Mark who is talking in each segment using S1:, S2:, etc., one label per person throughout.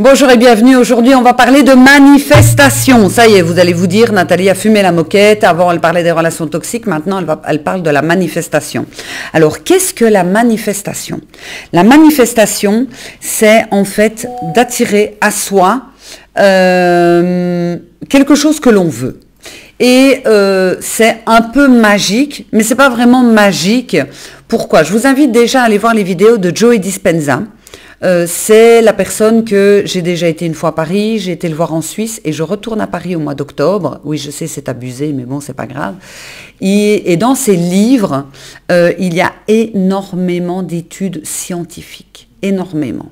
S1: Bonjour et bienvenue. Aujourd'hui, on va parler de manifestation. Ça y est, vous allez vous dire, Nathalie a fumé la moquette. Avant, elle parlait des relations toxiques. Maintenant, elle parle de la manifestation. Alors, qu'est-ce que la manifestation? La manifestation, c'est en fait d'attirer à soi quelque chose que l'on veut. Et c'est un peu magique, mais c'est pas vraiment magique. Pourquoi? Je vous invite déjà à aller voir les vidéos de Joe Dispenza. C'est la personne que j'ai déjà été une fois à Paris, j'ai été le voir en Suisse et je retourne à Paris au mois d'octobre. Oui, je sais, c'est abusé, mais bon, c'est pas grave. Et dans ses livres, il y a énormément d'études scientifiques, énormément.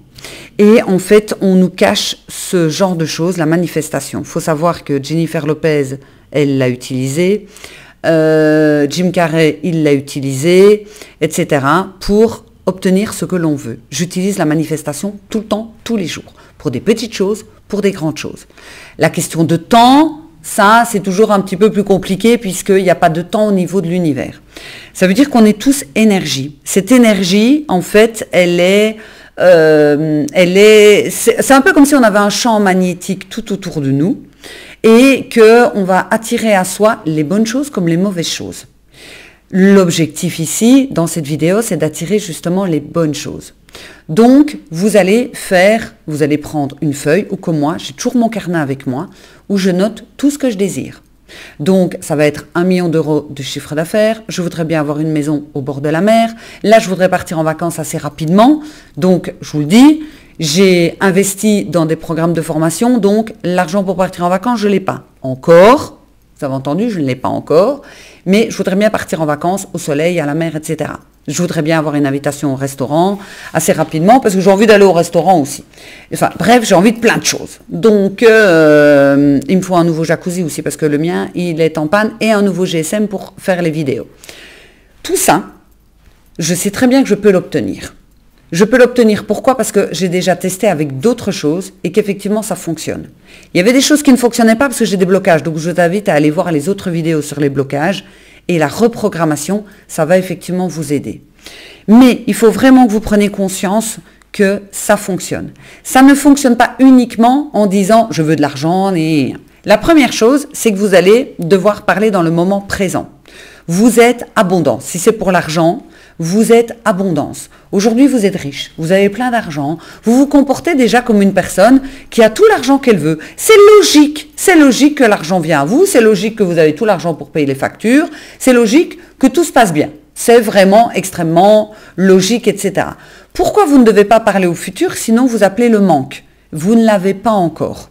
S1: Et en fait, on nous cache ce genre de choses, la manifestation. Il faut savoir que Jennifer Lopez, elle l'a utilisé, Jim Carrey, il l'a utilisé, etc. pour obtenir ce que l'on veut. J'utilise la manifestation tout le temps, tous les jours, pour des petites choses, pour des grandes choses. La question de temps, ça, c'est toujours un petit peu plus compliqué puisqu'il n'y a pas de temps au niveau de l'univers. Ça veut dire qu'on est tous énergie. Cette énergie, en fait, c'est un peu comme si on avait un champ magnétique tout autour de nous et qu'on va attirer à soi les bonnes choses comme les mauvaises choses. L'objectif ici, dans cette vidéo, c'est d'attirer justement les bonnes choses. Donc, vous allez prendre une feuille, ou comme moi, j'ai toujours mon carnet avec moi, où je note tout ce que je désire. Donc, ça va être 1 million d'euros de chiffre d'affaires, je voudrais bien avoir une maison au bord de la mer, là, je voudrais partir en vacances assez rapidement, donc, je vous le dis, j'ai investi dans des programmes de formation, donc, l'argent pour partir en vacances, je ne l'ai pas encore. Vous avez entendu, je ne l'ai pas encore, mais je voudrais bien partir en vacances, au soleil, à la mer, etc. Je voudrais bien avoir une invitation au restaurant assez rapidement, parce que j'ai envie d'aller au restaurant aussi. Enfin, bref, j'ai envie de plein de choses. Donc, il me faut un nouveau jacuzzi aussi, parce que le mien, il est en panne, et un nouveau GSM pour faire les vidéos. Tout ça, je sais très bien que je peux l'obtenir. Je peux l'obtenir, pourquoi? Parce que j'ai déjà testé avec d'autres choses et qu'effectivement ça fonctionne. Il y avait des choses qui ne fonctionnaient pas parce que j'ai des blocages, donc je t'invite à aller voir les autres vidéos sur les blocages et la reprogrammation, ça va effectivement vous aider. Mais il faut vraiment que vous preniez conscience que ça fonctionne. Ça ne fonctionne pas uniquement en disant « je veux de l'argent » et... La première chose, c'est que vous allez devoir parler dans le moment présent. Vous êtes abondant. Si c'est pour l'argent, vous êtes abondance. Aujourd'hui, vous êtes riche, vous avez plein d'argent, vous vous comportez déjà comme une personne qui a tout l'argent qu'elle veut. C'est logique que l'argent vient à vous, c'est logique que vous avez tout l'argent pour payer les factures, c'est logique que tout se passe bien. C'est vraiment extrêmement logique, etc. Pourquoi vous ne devez pas parler au futur, sinon vous appelez le manque? Vous ne l'avez pas encore.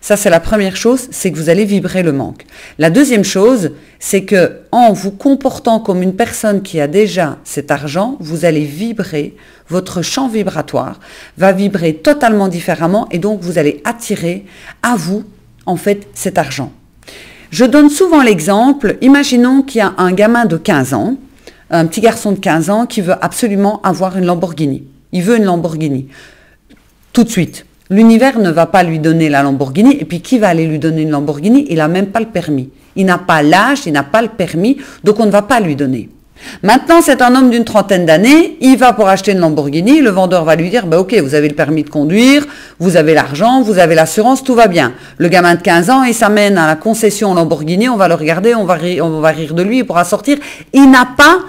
S1: Ça, c'est la première chose, c'est que vous allez vibrer le manque. La deuxième chose, c'est que en vous comportant comme une personne qui a déjà cet argent, vous allez vibrer, votre champ vibratoire va vibrer totalement différemment et donc vous allez attirer à vous, en fait, cet argent. Je donne souvent l'exemple, imaginons qu'il y a un gamin de 15 ans, un petit garçon de 15 ans qui veut absolument avoir une Lamborghini. Il veut une Lamborghini. Tout de suite. L'univers ne va pas lui donner la Lamborghini. Et puis, qui va aller lui donner une Lamborghini? Il n'a même pas le permis. Il n'a pas l'âge, il n'a pas le permis. Donc, on ne va pas lui donner. Maintenant, c'est un homme d'une trentaine d'années. Il va pour acheter une Lamborghini. Le vendeur va lui dire, bah, ok, vous avez le permis de conduire, vous avez l'argent, vous avez l'assurance, tout va bien. Le gamin de 15 ans, il s'amène à la concession Lamborghini. On va le regarder, on va rire de lui, il pourra sortir. Il n'a pas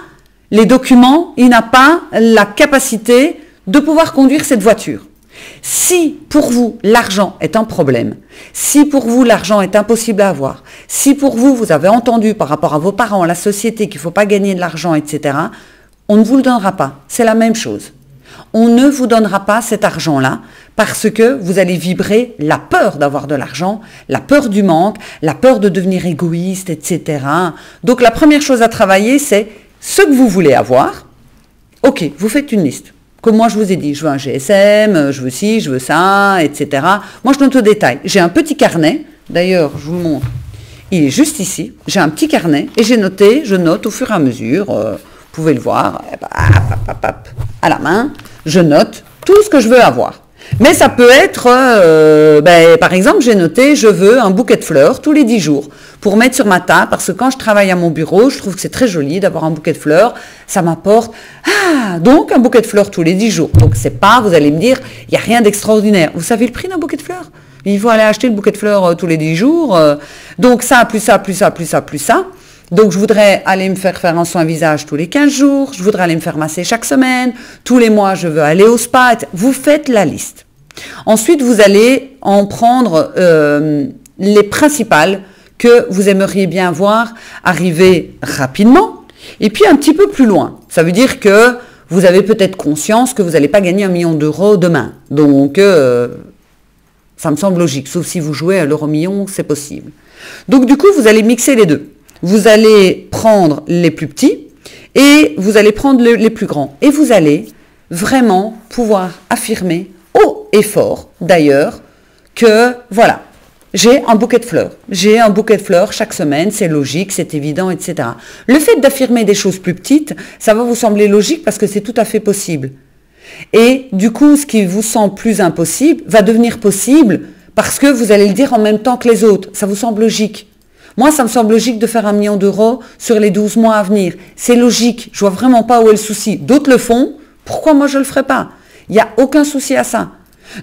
S1: les documents, il n'a pas la capacité de pouvoir conduire cette voiture. Si pour vous l'argent est un problème, si pour vous l'argent est impossible à avoir, si pour vous vous avez entendu par rapport à vos parents, la société qu'il ne faut pas gagner de l'argent, etc., on ne vous le donnera pas. C'est la même chose. On ne vous donnera pas cet argent-là parce que vous allez vibrer la peur d'avoir de l'argent, la peur du manque, la peur de devenir égoïste, etc. Donc la première chose à travailler, c'est ce que vous voulez avoir. Ok, vous faites une liste. Comme moi, je vous ai dit, je veux un GSM, je veux ci, je veux ça, etc. Moi, je note au détail. J'ai un petit carnet. D'ailleurs, je vous le montre. Il est juste ici. J'ai un petit carnet et j'ai noté, je note au fur et à mesure. Vous pouvez le voir. À la main, je note tout ce que je veux avoir. Mais ça peut être, par exemple, j'ai noté, je veux un bouquet de fleurs tous les 10 jours pour mettre sur ma table, parce que quand je travaille à mon bureau, je trouve que c'est très joli d'avoir un bouquet de fleurs, ça m'apporte, donc un bouquet de fleurs tous les 10 jours. Donc c'est pas, vous allez me dire, il n'y a rien d'extraordinaire. Vous savez le prix d'un bouquet de fleurs? Il faut aller acheter le bouquet de fleurs tous les 10 jours. Donc ça, plus ça, plus ça, plus ça, plus ça. Donc, je voudrais aller me faire un soin visage tous les 15 jours. Je voudrais aller me faire masser chaque semaine. Tous les mois, je veux aller au spa. Vous faites la liste. Ensuite, vous allez en prendre les principales que vous aimeriez bien voir arriver rapidement. Et puis, un petit peu plus loin. Ça veut dire que vous avez peut-être conscience que vous n'allez pas gagner 1 million d'euros demain. Donc, ça me semble logique. Sauf si vous jouez à l'euro-million, c'est possible. Donc, du coup, vous allez mixer les deux. Vous allez prendre les plus petits et vous allez prendre les plus grands. Et vous allez vraiment pouvoir affirmer haut et fort, d'ailleurs, que voilà, j'ai un bouquet de fleurs. J'ai un bouquet de fleurs chaque semaine, c'est logique, c'est évident, etc. Le fait d'affirmer des choses plus petites, ça va vous sembler logique parce que c'est tout à fait possible. Et du coup, ce qui vous semble plus impossible va devenir possible parce que vous allez le dire en même temps que les autres. Ça vous semble logique. Moi, ça me semble logique de faire 1 million d'euros sur les 12 mois à venir. C'est logique. Je vois vraiment pas où est le souci. D'autres le font. Pourquoi moi je le ferai pas? Il n'y a aucun souci à ça.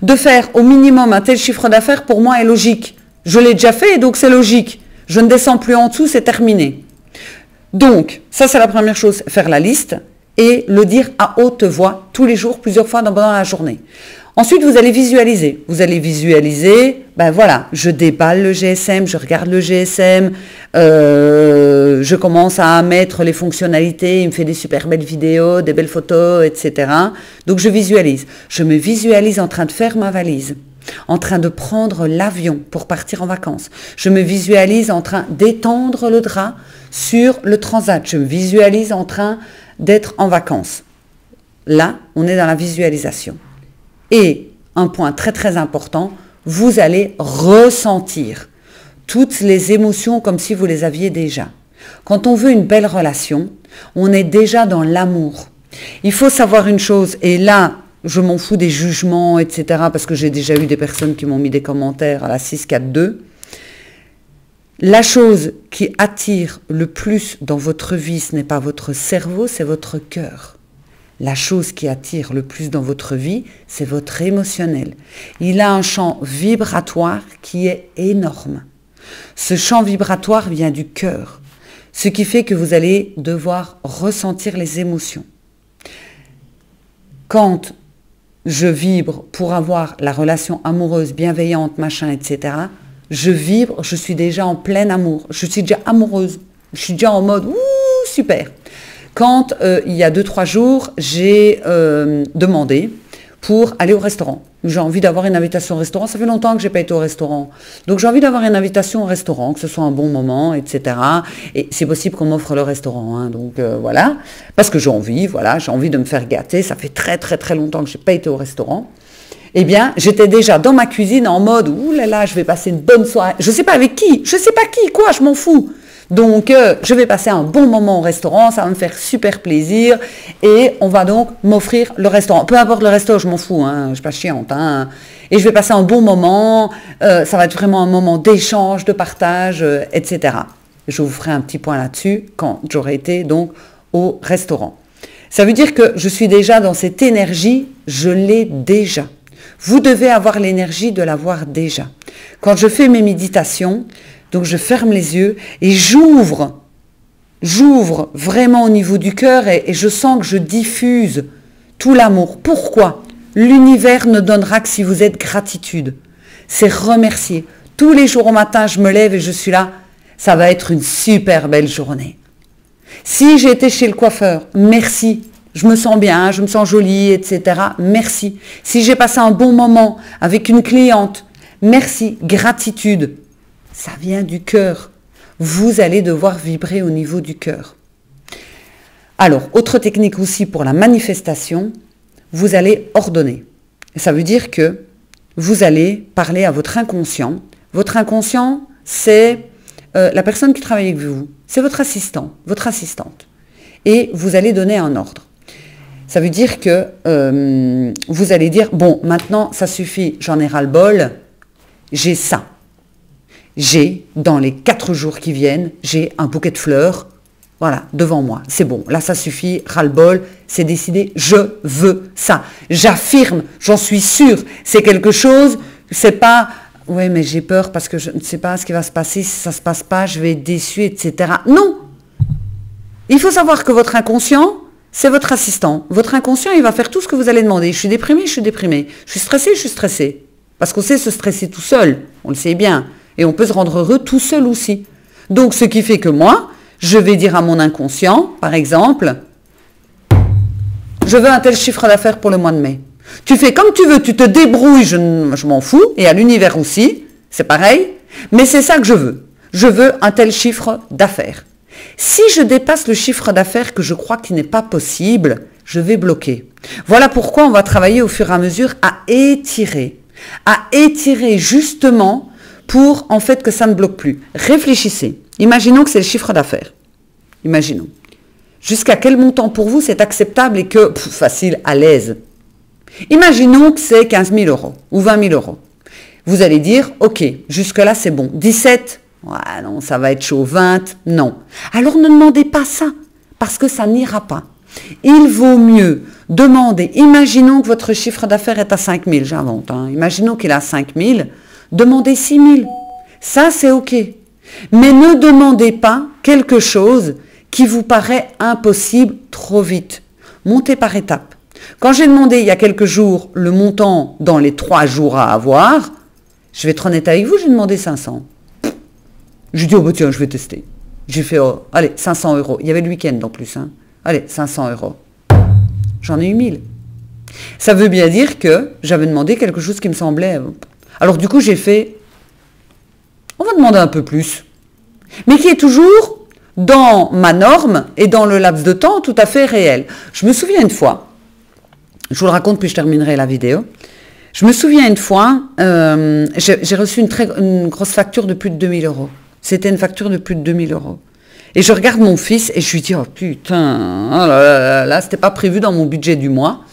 S1: De faire au minimum un tel chiffre d'affaires, pour moi, est logique. Je l'ai déjà fait, donc c'est logique. Je ne descends plus en dessous, c'est terminé. Donc, ça c'est la première chose, faire la liste et le dire à haute voix tous les jours, plusieurs fois dans la journée. Ensuite, vous allez visualiser. Vous allez visualiser, ben voilà, je déballe le GSM, je regarde le GSM, je commence à mettre les fonctionnalités, il me fait des super belles vidéos, des belles photos, etc. Donc, je visualise. Je me visualise en train de faire ma valise, en train de prendre l'avion pour partir en vacances. Je me visualise en train d'étendre le drap sur le transat. Je me visualise en train d'être en vacances. Là, on est dans la visualisation. Et un point très très important, vous allez ressentir toutes les émotions comme si vous les aviez déjà. Quand on veut une belle relation, on est déjà dans l'amour. Il faut savoir une chose, et là, je m'en fous des jugements, etc., parce que j'ai déjà eu des personnes qui m'ont mis des commentaires à la 642. La chose qui attire le plus dans votre vie, ce n'est pas votre cerveau, c'est votre cœur. La chose qui attire le plus dans votre vie, c'est votre émotionnel. Il a un champ vibratoire qui est énorme. Ce champ vibratoire vient du cœur, ce qui fait que vous allez devoir ressentir les émotions. Quand je vibre pour avoir la relation amoureuse, bienveillante, machin, etc., je vibre, je suis déjà en plein amour. Je suis déjà amoureuse. Je suis déjà en mode, ouh, super. Quand il y a 2-3 jours, j'ai demandé pour aller au restaurant. J'ai envie d'avoir une invitation au restaurant. Ça fait longtemps que je n'ai pas été au restaurant. Donc j'ai envie d'avoir une invitation au restaurant, que ce soit un bon moment, etc. Et c'est possible qu'on m'offre le restaurant. Hein. Donc voilà. Parce que j'ai envie, voilà, j'ai envie de me faire gâter. Ça fait très très très longtemps que je n'ai pas été au restaurant. Eh bien, j'étais déjà dans ma cuisine en mode, ouh là là, je vais passer une bonne soirée. Je ne sais pas avec qui, je ne sais pas qui, quoi, je m'en fous. Donc, je vais passer un bon moment au restaurant, ça va me faire super plaisir et on va donc m'offrir le restaurant. Peu importe le resto, je m'en fous, hein, je ne suis pas chiante. Hein. Et je vais passer un bon moment, ça va être vraiment un moment d'échange, de partage, etc. Je vous ferai un petit point là-dessus quand j'aurai été donc au restaurant. Ça veut dire que je suis déjà dans cette énergie, je l'ai déjà. Vous devez avoir l'énergie de l'avoir déjà. Quand je fais mes méditations, donc je ferme les yeux et j'ouvre vraiment au niveau du cœur et je sens que je diffuse tout l'amour. Pourquoi? L'univers ne donnera que si vous êtes gratitude. C'est remercier. Tous les jours au matin, je me lève et je suis là. Ça va être une super belle journée. Si j'ai été chez le coiffeur, merci. Je me sens bien, je me sens jolie, etc. Merci. Si j'ai passé un bon moment avec une cliente, merci. Gratitude. Ça vient du cœur. Vous allez devoir vibrer au niveau du cœur. Alors, autre technique aussi pour la manifestation, vous allez ordonner. Ça veut dire que vous allez parler à votre inconscient. Votre inconscient, c'est la personne qui travaille avec vous. C'est votre assistant, votre assistante. Et vous allez donner un ordre. Ça veut dire que vous allez dire, bon, maintenant, ça suffit, j'en ai ras-le-bol, j'ai ça. J'ai, dans les 4 jours qui viennent, j'ai un bouquet de fleurs, voilà, devant moi. C'est bon, là, ça suffit, ras-le-bol, c'est décidé, je veux ça. J'affirme, j'en suis sûre, c'est quelque chose, c'est pas, ouais, mais j'ai peur parce que je ne sais pas ce qui va se passer, si ça se passe pas, je vais être déçue, etc. Non! Il faut savoir que votre inconscient, c'est votre assistant. Votre inconscient, il va faire tout ce que vous allez demander. Je suis déprimée, je suis déprimée. Je suis stressée, je suis stressée. Parce qu'on sait se stresser tout seul, on le sait bien. Et on peut se rendre heureux tout seul aussi. Donc, ce qui fait que moi, je vais dire à mon inconscient, par exemple, je veux un tel chiffre d'affaires pour le mois de mai. Tu fais comme tu veux, tu te débrouilles, je m'en fous. Et à l'univers aussi, c'est pareil. Mais c'est ça que je veux. Je veux un tel chiffre d'affaires. Si je dépasse le chiffre d'affaires que je crois qu'il n'est pas possible, je vais bloquer. Voilà pourquoi on va travailler au fur et à mesure à étirer justement pour en fait que ça ne bloque plus. Réfléchissez. Imaginons que c'est le chiffre d'affaires. Imaginons. Jusqu'à quel montant pour vous c'est acceptable et que, facile, à l'aise. Imaginons que c'est 15 000 euros ou 20 000 euros. Vous allez dire, ok, jusque-là c'est bon. 17, ouais, non, ça va être chaud. 20, non. Alors ne demandez pas ça, parce que ça n'ira pas. Il vaut mieux demander, imaginons que votre chiffre d'affaires est à 5 000, j'invente, hein. Imaginons qu'il est à 5 000, demandez 6 000. Ça, c'est ok. Mais ne demandez pas quelque chose qui vous paraît impossible trop vite. Montez par étapes. Quand j'ai demandé il y a quelques jours le montant dans les 3 jours à avoir, je vais être honnête avec vous, j'ai demandé 500. J'ai dit, oh bah tiens, je vais tester. J'ai fait, oh, allez, 500 euros. Il y avait le week-end en plus, hein. Allez, 500 euros. J'en ai eu 1000. Ça veut bien dire que j'avais demandé quelque chose qui me semblait... Alors du coup, j'ai fait, on va demander un peu plus. Mais qui est toujours dans ma norme et dans le laps de temps tout à fait réel. Je me souviens une fois, je vous le raconte puis je terminerai la vidéo. Je me souviens une fois, j'ai reçu une grosse facture de plus de 2000 euros. C'était une facture de plus de 2000 euros. Et je regarde mon fils et je lui dis, oh putain, oh là, c'était pas prévu dans mon budget du mois.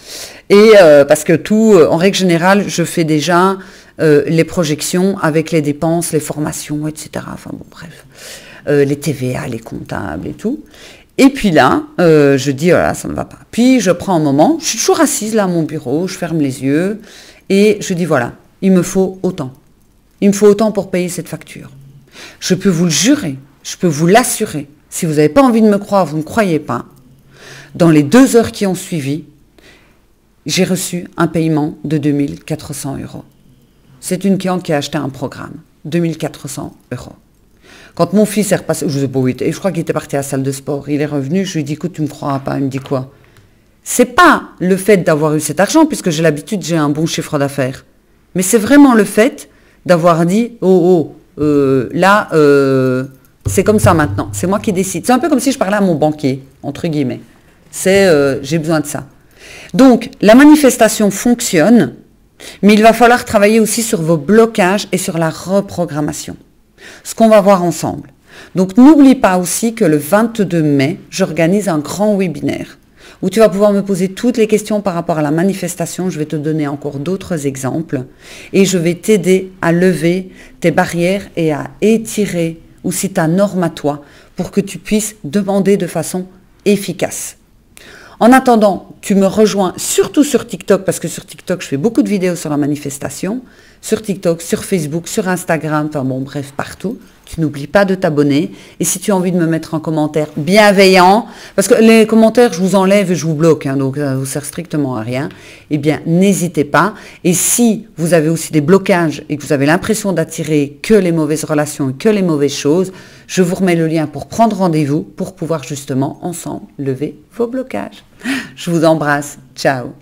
S1: Et parce que tout, en règle générale, je fais déjà les projections avec les dépenses, les formations, etc. Enfin bon, bref, les TVA, les comptables et tout. Et puis là, je dis, oh là, ça ne va pas. Puis je prends un moment, je suis toujours assise là à mon bureau, je ferme les yeux et je dis, voilà, il me faut autant. Il me faut autant pour payer cette facture. Je peux vous le jurer, je peux vous l'assurer. Si vous n'avez pas envie de me croire, vous ne croyez pas. Dans les 2 heures qui ont suivi, j'ai reçu un paiement de 2400 euros. C'est une cliente qui a acheté un programme. 2400 euros. Quand mon fils est repassé, je sais pas où il était, et je crois qu'il était parti à la salle de sport, il est revenu, je lui dis, écoute, tu ne me croiras pas. Il me dit quoi? C'est pas le fait d'avoir eu cet argent, puisque j'ai l'habitude, j'ai un bon chiffre d'affaires. Mais c'est vraiment le fait d'avoir dit, là, c'est comme ça maintenant. C'est moi qui décide. C'est un peu comme si je parlais à mon banquier, entre guillemets. C'est, j'ai besoin de ça. Donc, la manifestation fonctionne, mais il va falloir travailler aussi sur vos blocages et sur la reprogrammation. Ce qu'on va voir ensemble. Donc, n'oublie pas aussi que le 22 mai, j'organise un grand webinaire où tu vas pouvoir me poser toutes les questions par rapport à la manifestation. Je vais te donner encore d'autres exemples et je vais t'aider à lever tes barrières et à étirer aussi ta norme à toi pour que tu puisses demander de façon efficace. En attendant, tu me rejoins surtout sur TikTok, parce que sur TikTok, je fais beaucoup de vidéos sur la manifestation, sur TikTok, sur Facebook, sur Instagram, enfin bon, bref, partout. Tu n'oublies pas de t'abonner. Et si tu as envie de me mettre un commentaire bienveillant, parce que les commentaires, je vous enlève et je vous bloque, hein, donc ça ne vous sert strictement à rien, eh bien, n'hésitez pas. Et si vous avez aussi des blocages et que vous avez l'impression d'attirer que les mauvaises relations et que les mauvaises choses, je vous remets le lien pour prendre rendez-vous, pour pouvoir justement, ensemble, lever vos blocages. Je vous embrasse. Ciao.